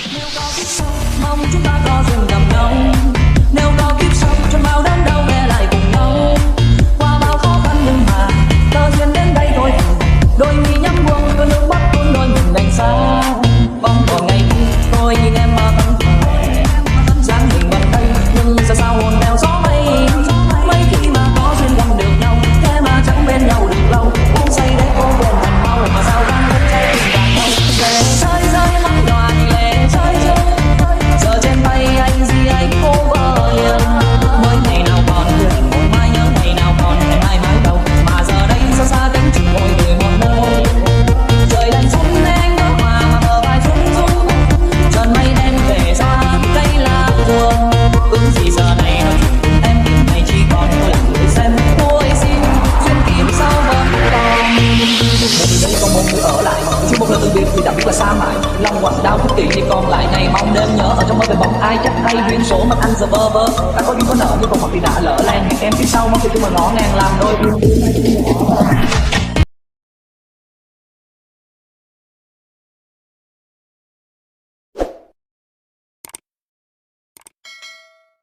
Nếu có kiếp sau, mong chúng ta có duyên gặp nhau. Nếu có kiếp sau, chân bao đến đâu để lại cùng nhau. Qua bao khó khăn nhưng mà tơ duyên đến đây thôi. Đôi mi nhắm buông, cơn nước mắt tuôn đôi mình đành xa. Bóng còn ngày kia, tôi nhìn em mà tâm thầm. Dáng hình gần đây, nhưng sao sao hồn theo gió mây. Mấy khi mà có duyên gặp được nhau, thế mà chẳng bên nhau được lâu. Uống say để cô quên thành mau, mà sao đang vẫn say tình cảm nhau. Để rơi rơi mắt đoàn lệ rơi rơi. Giờ trên tay anh gì anh cô vợ hiền. Mới ngày nào còn huyền, mỗi mai nhớ ngày nào còn ngày mai mãi đầu. Mà giờ đây xa xa cánh chừng ngồi người một nơi. Trời đành xuân anh đóa hoa mà bờ vai rung rung. Trần mây đen về xa cây lá buồn. Ước gì giờ này nói chuyện cùng em nhưng này chỉ còn tôi là người xem. Tôi xin duyên kiếp sau vẫn còn. Bởi đây có một người ở lại, chỉ một lần từ biệt thì chẳng biết là xa mãi. Lòng quặn đau thức kỷ chỉ còn lại ngày mong đêm nhớ. Ở trong mơ về bóng ai chắc hay duyên số mặt anh giờ bơ vơ. Ta có duyên có nợ nhưng còn hoặc thì đã lỡ làng. Hẹn em phía sau mong thì tôi mà ngõ ngàng làm đôi.